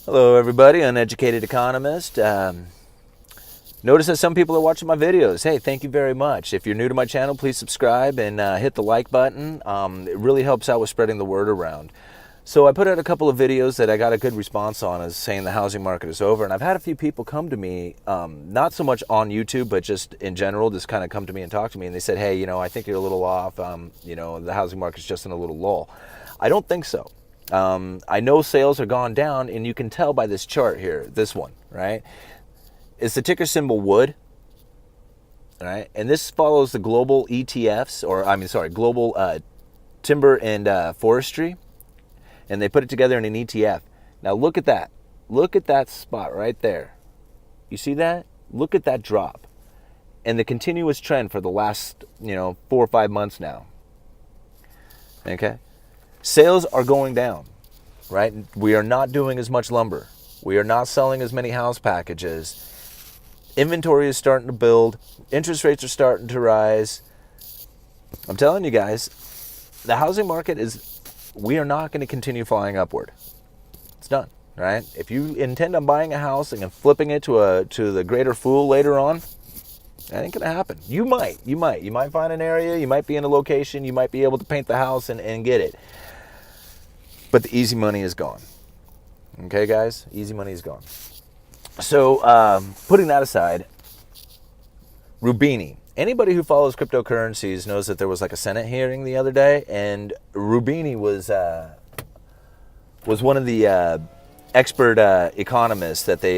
Hello, everybody. Uneducated economist. Notice that some people are watching my videos. Hey, thank you very much. If you're new to my channel, please subscribe and hit the like button. It really helps out with spreading the word around. So I put out a couple of videos that I got a good response on, as saying the housing market is over. And I've had a few people come to me, not so much on YouTube, but just in general, just kind of come to me and talk to me. And they said, hey, I think you're a little off. The housing market's just in a little lull. I don't think so. I know sales are gone down, and you can tell by this chart here, this one, right? It's the ticker symbol wood, right? And this follows the global ETFs, global timber and forestry, and they put it together in an ETF. Now look at that. Look at that spot right there. You see that? Look at that drop. And the continuous trend for the last, 4 or 5 months now. Okay? Sales are going down, right? We are not doing as much lumber. We are not selling as many house packages. Inventory is starting to build. Interest rates are starting to rise. I'm telling you guys, the housing market we are not going to continue flying upward. It's done, right? If you intend on buying a house and then flipping it to the greater fool later on, that ain't going to happen. You might find an area, you might be in a location, you might be able to paint the house and get it. But the easy money is gone. Okay, guys? Easy money is gone. So, putting that aside, Roubini. Anybody who follows cryptocurrencies knows that there was like a Senate hearing the other day, and Roubini was one of the expert economists that they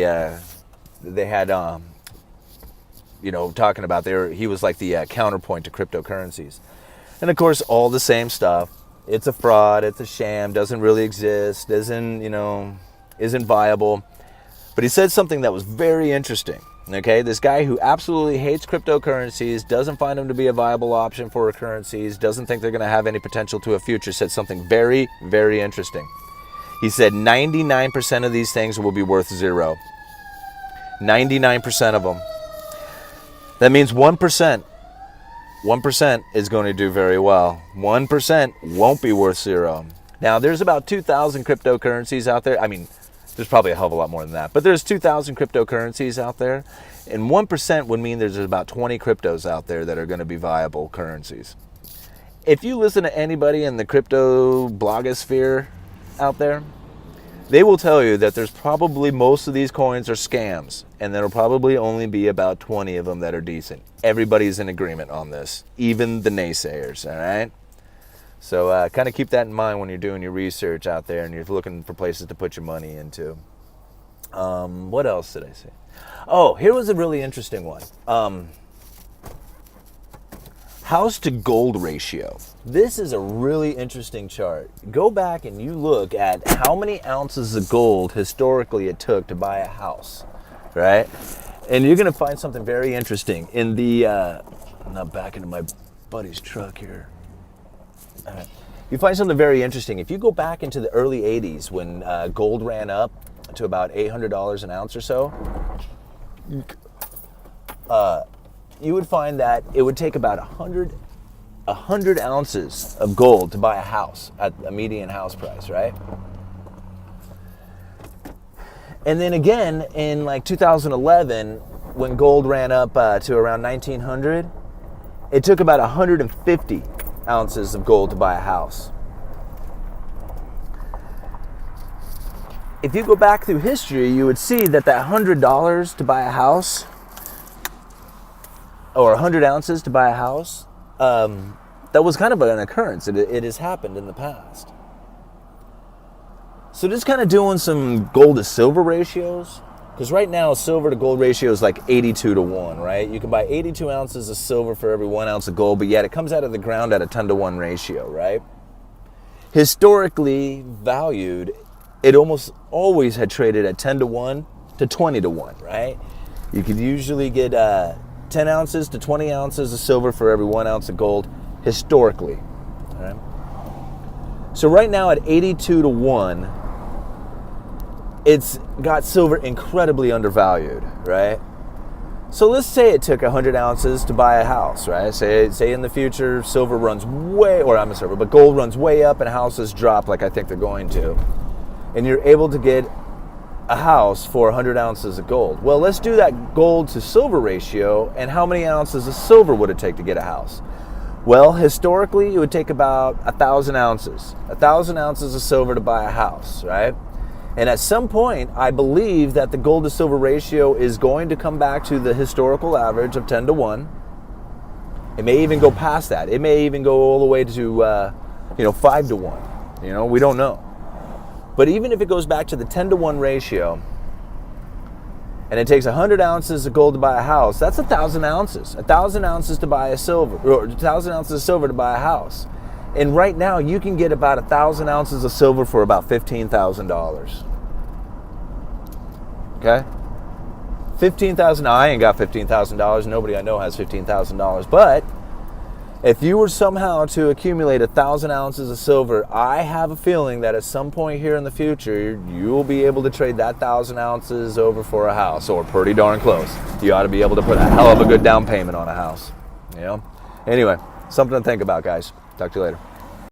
had, talking about. He was like the counterpoint to cryptocurrencies. And of course, all the same stuff. It's a fraud, it's a sham, doesn't really exist, isn't viable. But he said something that was very interesting. Okay, this guy who absolutely hates cryptocurrencies, doesn't find them to be a viable option for currencies, doesn't think they're going to have any potential to a future, said something very, very interesting. He said 99% of these things will be worth zero. 99% of them. That means 1%. 1% is going to do very well. 1% won't be worth zero. Now, there's about 2,000 cryptocurrencies out there. I mean, there's probably a hell of a lot more than that. But there's 2,000 cryptocurrencies out there. And 1% would mean there's about 20 cryptos out there that are going to be viable currencies. If you listen to anybody in the crypto blogosphere out there, they will tell you that there's probably most of these coins are scams, and there'll probably only be about 20 of them that are decent. Everybody's in agreement on this, even the naysayers, all right? So kind of keep that in mind when you're doing your research out there and you're looking for places to put your money into. What else did I say? Oh, here was a really interesting one. House to gold ratio. This is a really interesting chart. Go back and you look at how many ounces of gold historically it took to buy a house, right? And you're going to find something very interesting. In the, I'm not back into my buddy's truck here. All right. You find something very interesting. If you go back into the early 80s when gold ran up to about $800 an ounce or so, you would find that it would take about 100 ounces of gold to buy a house at a median house price, right? And then again, in like 2011, when gold ran up to around 1900, it took about 150 ounces of gold to buy a house. If you go back through history, you would see that $100 to buy a house, or 100 ounces to buy a house, that was kind of an occurrence. It has happened in the past. So just kind of doing some gold to silver ratios, because right now silver to gold ratio is like 82 to 1, right? You can buy 82 ounces of silver for every 1 ounce of gold, but yet it comes out of the ground at a 10 to 1 ratio, right? Historically valued, it almost always had traded at 10 to 1 to 20 to 1, right? You could usually get 10 ounces to 20 ounces of silver for every 1 ounce of gold, historically. All right? So right now at 82 to 1, it's got silver incredibly undervalued, right? So let's say it took 100 ounces to buy a house, right? Say in the future, silver runs but gold runs way up and houses drop like I think they're going to. And you're able to get a house for 100 ounces of gold. Well, let's do that gold to silver ratio, and how many ounces of silver would it take to get a house? Well, historically, it would take about 1,000 ounces. 1,000 ounces of silver to buy a house, right? And at some point, I believe that the gold to silver ratio is going to come back to the historical average of 10 to 1. It may even go past that. It may even go all the way to, 5 to 1. We don't know. But even if it goes back to the 10 to 1 ratio, and it takes 100 ounces of gold to buy a house, that's 1,000 ounces. 1,000 ounces to buy a silver, or 1,000 ounces of silver to buy a house. And right now, you can get about 1,000 ounces of silver for about $15,000. Okay? $15,000. Now, I ain't got $15,000. Nobody I know has $15,000. But if you were somehow to accumulate 1,000 ounces of silver, I have a feeling that at some point here in the future, you will be able to trade that 1,000 ounces over for a house, or pretty darn close. You ought to be able to put a hell of a good down payment on a house. Anyway, something to think about, guys. Talk to you later.